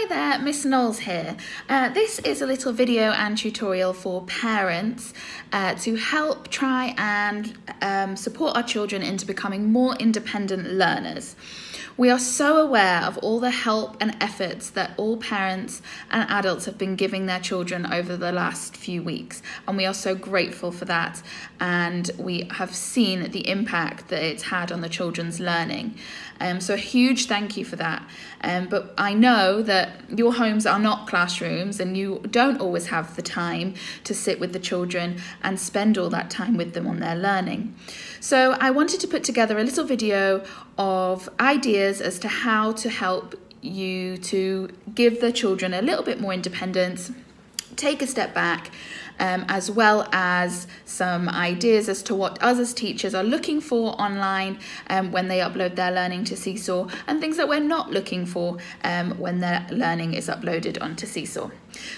there, Miss Knowles here. This is a little video and tutorial for parents to help try and support our children into becoming more independent learners. We are so aware of all the help and efforts that all parents and adults have been giving their children over the last few weeks, and we are so grateful for that, and we have seen the impact that it's had on the children's learning. So a huge thank you for that. But I know that your homes are not classrooms and you don't always have the time to sit with the children and spend all that time with them on their learning. So I wanted to put together a little video of ideas as to how to help you to give the children a little bit more independence, take a step back, as well as some ideas as to what us as teachers are looking for online when they upload their learning to Seesaw, and things that we're not looking for when their learning is uploaded onto Seesaw.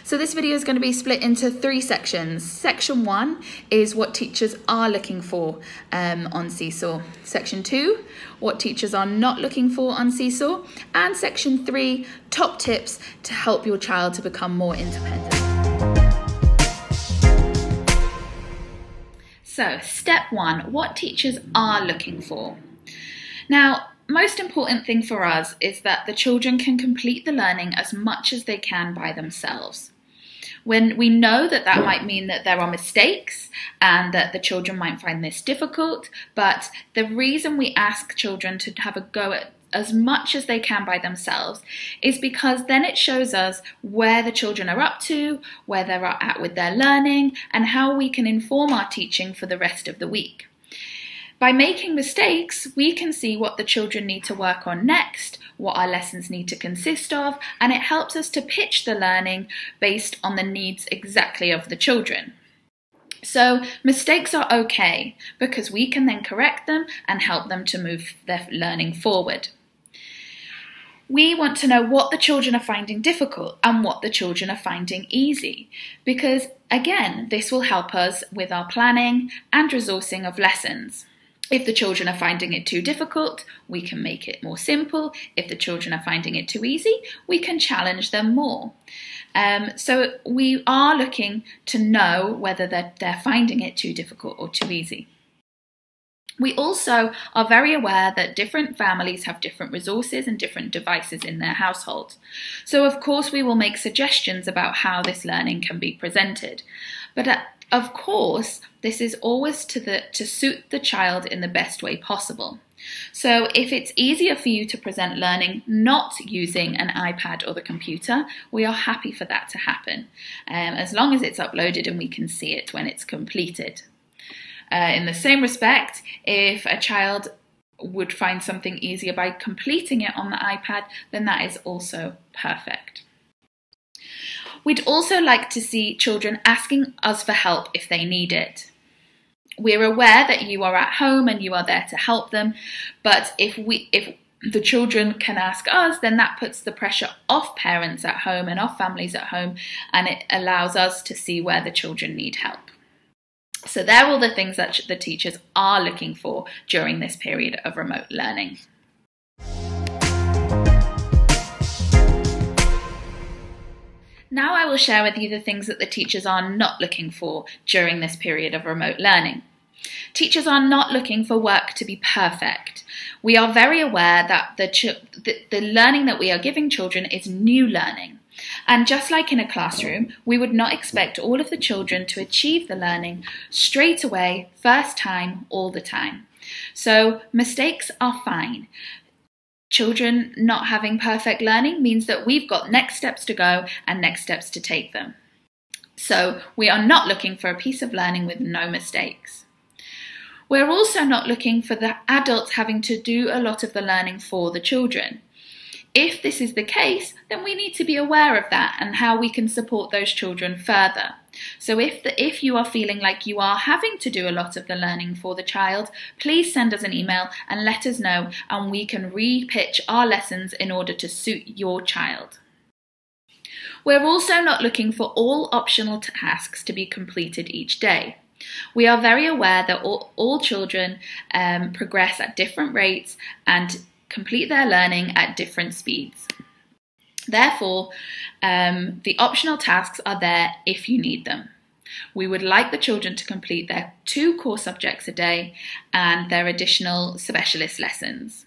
So this video is going to be split into 3 sections. Section 1 is what teachers are looking for on Seesaw. Section 2, what teachers are not looking for on Seesaw. And Section 3, top tips to help your child to become more independent. So, step 1, what teachers are looking for. Now, most important thing for us is that the children can complete the learning as much as they can by themselves. When we know that that might mean that there are mistakes and that the children might find this difficult, but the reason we ask children to have a go at as much as they can by themselves is because then it shows us where the children are up to, where they're at with their learning, and how we can inform our teaching for the rest of the week. By making mistakes, we can see what the children need to work on next, what our lessons need to consist of, and it helps us to pitch the learning based on the needs exactly of the children. So mistakes are okay because we can then correct them and help them to move their learning forward. We want to know what the children are finding difficult and what the children are finding easy, because again, this will help us with our planning and resourcing of lessons. If the children are finding it too difficult, we can make it more simple. If the children are finding it too easy, we can challenge them more. So we are looking to know whether they're finding it too difficult or too easy. We also are very aware that different families have different resources and different devices in their household. So of course we will make suggestions about how this learning can be presented. But of course, this is always to suit the child in the best way possible. So if it's easier for you to present learning not using an iPad or the computer, we are happy for that to happen, as long as it's uploaded and we can see it when it's completed. In the same respect, if a child would find something easier by completing it on the iPad, then that is also perfect. We'd also like to see children asking us for help if they need it. We're aware that you are at home and you are there to help them, but if the children can ask us, then that puts the pressure off parents at home and off families at home, and it allows us to see where the children need help. So they're all the things that the teachers are looking for during this period of remote learning. Now I will share with you the things that the teachers are not looking for during this period of remote learning. Teachers are not looking for work to be perfect. We are very aware that the learning that we are giving children is new learning. And just like in a classroom, we would not expect all of the children to achieve the learning straight away, first time, all the time. So mistakes are fine. Children not having perfect learning means that we've got next steps to go and next steps to take them. So we are not looking for a piece of learning with no mistakes. We're also not looking for the adults having to do a lot of the learning for the children. If this is the case, then we need to be aware of that and how we can support those children further. So if you are feeling like you are having to do a lot of the learning for the child, please send us an email and let us know, and we can re-pitch our lessons in order to suit your child. We're also not looking for all optional tasks to be completed each day. We are very aware that all children progress at different rates and complete their learning at different speeds. Therefore, the optional tasks are there if you need them. We would like the children to complete their 2 core subjects a day and their additional specialist lessons.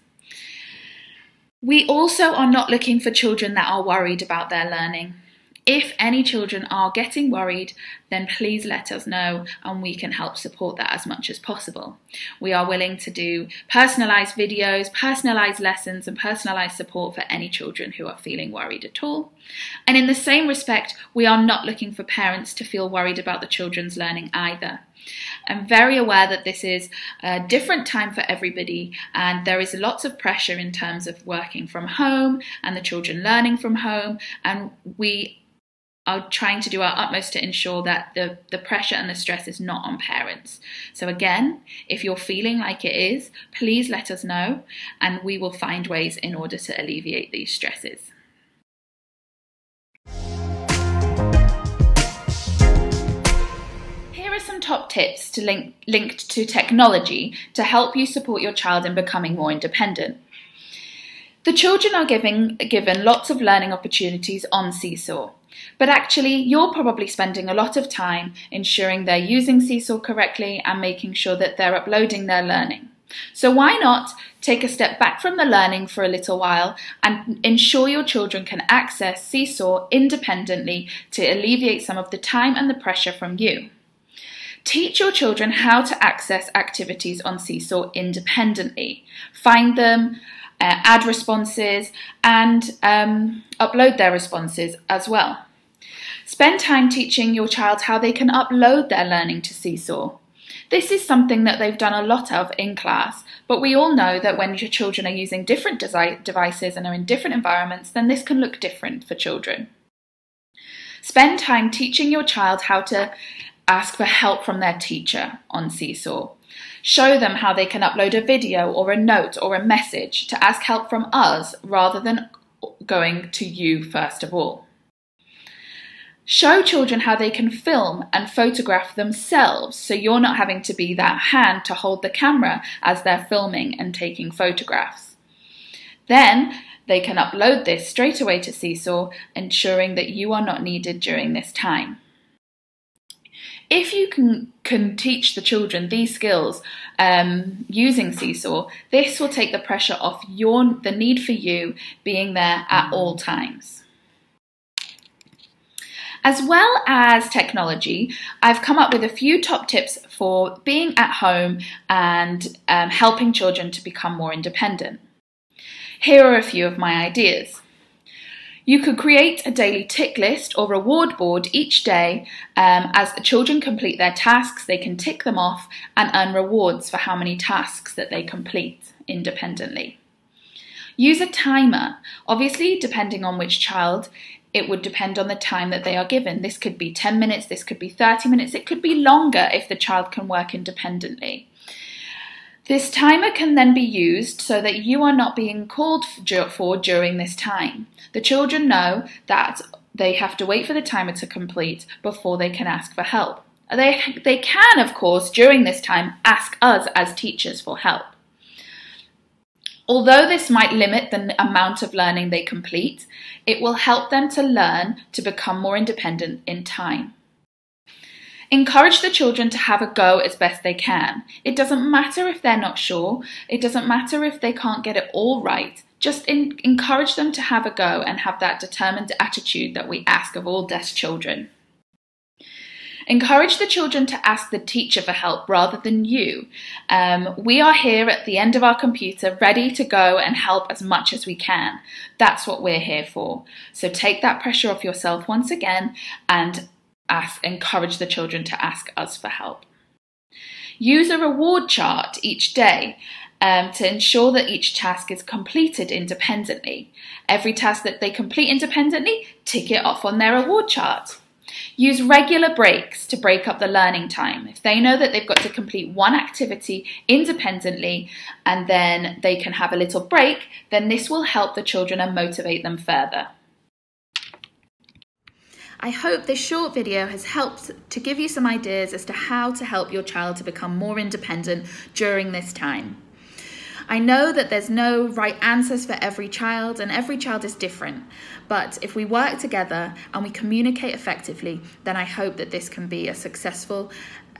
We also are not looking for children that are worried about their learning. If any children are getting worried, then please let us know and we can help support that as much as possible. We are willing to do personalised videos, personalised lessons and personalised support for any children who are feeling worried at all. And in the same respect, we are not looking for parents to feel worried about the children's learning either. I'm very aware that this is a different time for everybody and there is lots of pressure in terms of working from home and the children learning from home, and we are trying to do our utmost to ensure that the pressure and the stress is not on parents. So again, if you're feeling like it is, please let us know and we will find ways in order to alleviate these stresses. Here are some top tips linked to technology to help you support your child in becoming more independent. The children are given lots of learning opportunities on Seesaw. But actually, you're probably spending a lot of time ensuring they're using Seesaw correctly and making sure that they're uploading their learning. So why not take a step back from the learning for a little while and ensure your children can access Seesaw independently to alleviate some of the time and the pressure from you. Teach your children how to access activities on Seesaw independently. Find them, add responses and upload their responses as well. Spend time teaching your child how they can upload their learning to Seesaw. This is something that they've done a lot of in class, but we all know that when your children are using different devices and are in different environments, then this can look different for children. Spend time teaching your child how to ask for help from their teacher on Seesaw. Show them how they can upload a video or a note or a message to ask help from us rather than going to you first of all. Show children how they can film and photograph themselves so you're not having to be that hand to hold the camera as they're filming and taking photographs. Then they can upload this straight away to Seesaw, ensuring that you are not needed during this time. If you can teach the children these skills using Seesaw, this will take the pressure off the need for you being there at all times. As well as technology, I've come up with a few top tips for being at home and helping children to become more independent. Here are a few of my ideas. You could create a daily tick list or reward board each day. As the children complete their tasks, they can tick them off and earn rewards for how many tasks that they complete independently. Use a timer. Obviously, depending on which child, it would depend on the time that they are given. This could be 10 minutes, this could be 30 minutes, it could be longer if the child can work independently. This timer can then be used so that you are not being called for during this time. The children know that they have to wait for the timer to complete before they can ask for help. They can, of course, during this time, ask us as teachers for help. Although this might limit the amount of learning they complete, it will help them to learn to become more independent in time. Encourage the children to have a go as best they can. It doesn't matter if they're not sure. It doesn't matter if they can't get it all right. Just encourage them to have a go and have that determined attitude that we ask of all deaf children. Encourage the children to ask the teacher for help rather than you. We are here at the end of our computer ready to go and help as much as we can. That's what we're here for. So take that pressure off yourself once again and encourage the children to ask us for help. Use a reward chart each day to ensure that each task is completed independently. Every task that they complete independently, tick it off on their reward chart. Use regular breaks to break up the learning time. If they know that they've got to complete one activity independently and then they can have a little break, then this will help the children and motivate them further. I hope this short video has helped to give you some ideas as to how to help your child to become more independent during this time. I know that there's no right answers for every child, and every child is different. But if we work together and we communicate effectively, then I hope that this can be a successful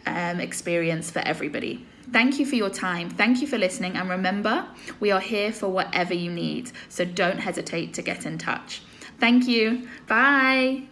experience for everybody. Thank you for your time. Thank you for listening. And remember, we are here for whatever you need. So don't hesitate to get in touch. Thank you. Bye.